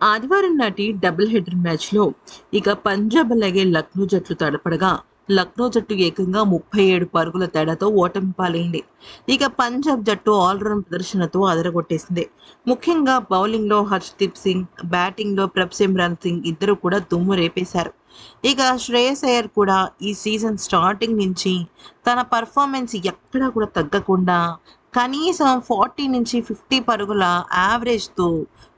ఆదివారం నాటి double header మ్యాచ్‌లో ఇక పంజాబ్ అలాగే లక్నో జట్లు తలపడగా, లక్నో జట్టు ఏకంగా 37 పరుగుల తేడాతో ఓటమి పాలైంది. ఇక పంజాబ్ జట్టు ఆల్‌రౌండ్ ప్రదర్శనతో అదరగొట్టేసింది. ముఖ్యంగా బౌలింగ్‌లో హర్షదీప్ సింగ్, బ్యాటింగ్‌లో ప్రభ్ సిమ్రాన్ సింగ్ ఇద్దరూ కూడా దుమ్ము రేపేశారు. ఇక శ్రేయస్ అయ్యర్ కూడా ఈ సీజన్ స్టార్టింగ్ నుంచి తన పెర్ఫార్మెన్స్ ఎక్కడా కూడా తగ్గకుండా కనీసం 40-50 పరుగుల యావరేజ్‌తో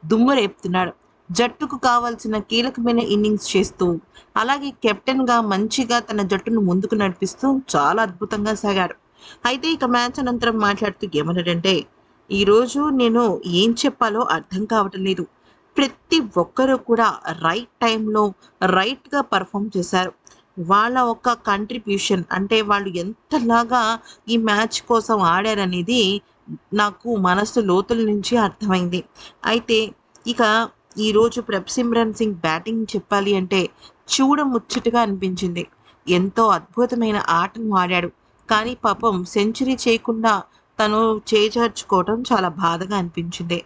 దుమ్ము రేపుతున్నాడు. జట్టుకు కావాల్సిన కీలకమైన ఇన్నింగ్స్ చేస్తూ, అలాగే కెప్టెన్‌గా మంచిగా తన జట్టును ముందుకు నడిపిస్తూ చాలా అద్భుతంగా సాగాడు. అయితే ఇక మ్యాచ్ అనంతరం మాట్లాడుతూ ఏమన్నాడంటే, "ఈరోజు నేను ఏం చెప్పాలో అర్థం కావటం లేదు. ప్రతి ఒక్కరు కూడా రైట్ టైంలో రైట్‌గా పెర్ఫార్మ్ చేశారు. వాళ్ళ ఒక కంట్రిబ్యూషన్ అంటే వాళ్ళు ఎంతలాగా ఈ మ్యాచ్ కోసం ఆడారనేది నాకు మనసు లోతుల నుంచి అర్థమైంది. అయితే ఇక ఈరోజు ప్రభ్ సిమ్రన్ సింగ్ బ్యాటింగ్ చెప్పాలి అంటే చూడముచ్చటగా అనిపించింది. ఎంతో అద్భుతమైన ఆటను ఆడాడు. కానీ పాపం సెంచరీ చేయకుండా తను చేజార్చుకోవటం చాలా బాధగా అనిపించింది.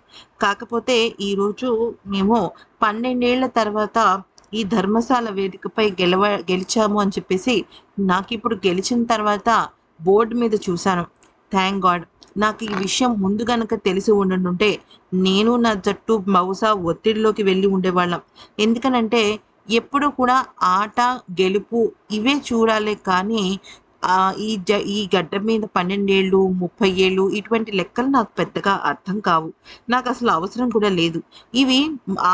కాకపోతే ఈరోజు మేము 12 ఏళ్ల తర్వాత ఈ ధర్మశాల వేదికపై గెలిచాము అని చెప్పేసి నాకిప్పుడు గెలిచిన తర్వాత బోర్డ్ మీద చూశాను. Thank God. నాకు ఈ విషయం ముందు గనక తెలిసి ఉండుంటే నేను నా జట్టు బహుశా ఒత్తిడిలోకి వెళ్ళి ఉండేవాళ్ళం. ఎందుకనంటే ఎప్పుడు కూడా ఆట, గెలుపు ఇవే చూడాలే కానీ ఈ గడ్డ మీద 12 ఏళ్ళు, 30 ఏళ్ళు ఇటువంటి లెక్కలు నాకు పెద్దగా అర్థం కావు. నాకసలు అవసరం కూడా లేదు. ఇవి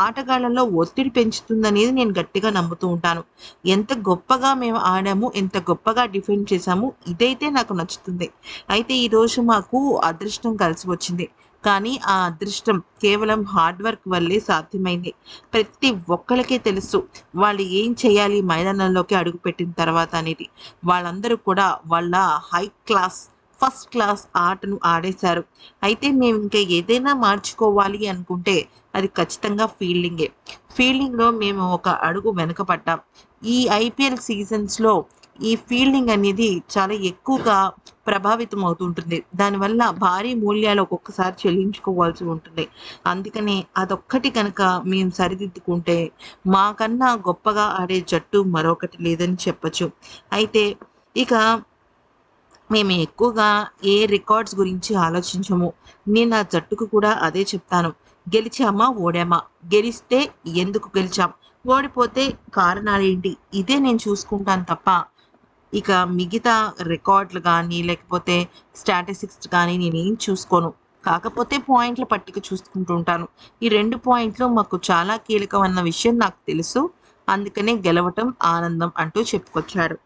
ఆటగాళ్ళలో ఒత్తిడి పెంచుతుందనేది నేను గట్టిగా నమ్ముతూ ఉంటాను. ఎంత గొప్పగా మేము ఆడాము, ఎంత గొప్పగా డిఫెండ్ చేశాము ఇదైతే నాకు నచ్చుతుంది. అయితే ఈరోజు మాకు అదృష్టం కలిసి వచ్చింది. కానీ ఆ అదృష్టం కేవలం హార్డ్ వర్క్ వల్లే సాధ్యమైంది. ప్రతి ఒక్కళ్ళకి తెలుసు వాళ్ళు ఏం చేయాలి మైదానంలోకి అడుగుపెట్టిన తర్వాత అనేది. వాళ్ళందరూ కూడా వాళ్ళ హై క్లాస్, ఫస్ట్ క్లాస్ ఆటను ఆడేశారు. అయితే మేము ఇంకా ఏదైనా మార్చుకోవాలి అనుకుంటే అది ఖచ్చితంగా ఫీల్డింగే. ఫీల్డింగ్‌లో మేము ఒక అడుగు వెనకపడ్డాం. ఈ ఐపీఎల్ సీజన్స్‌లో ఈ ఫీల్డింగ్ అనేది చాలా ఎక్కువగా ప్రభావితం అవుతుంటుంది. దానివల్ల భారీ మూల్యాలు ఒక్కొక్కసారి చెల్లించుకోవాల్సి ఉంటుంది. అందుకనే అదొక్కటి కనుక మేము సరిదిద్దుకుంటే మాకన్నా గొప్పగా ఆడే జట్టు మరొకటి లేదని చెప్పొచ్చు. అయితే ఇక మేము ఎక్కువగా ఏ రికార్డ్స్ గురించి ఆలోచించము. నేను నా జట్టుకు కూడా అదే చెప్తాను. గెలిచామా? ఓడామా? గెలిస్తే ఎందుకు గెలిచాం? ఓడిపోతే కారణాలేంటి? ఇదే నేను చూసుకుంటాను తప్ప ఇక మిగతా రికార్డులు గానీ, లేకపోతే స్టాటిస్టిక్స్ గానీ నేనేం చూసుకోను. కాకపోతే పాయింట్ల పట్టిక చూసుకుంటూ ఉంటాను. ఈ 2 పాయింట్లు మాకు చాలా కీలకమన్న విషయం నాకు తెలుసు. అందుకనే గెలవటం ఆనందం అంటూ చెప్పుకొచ్చాడు.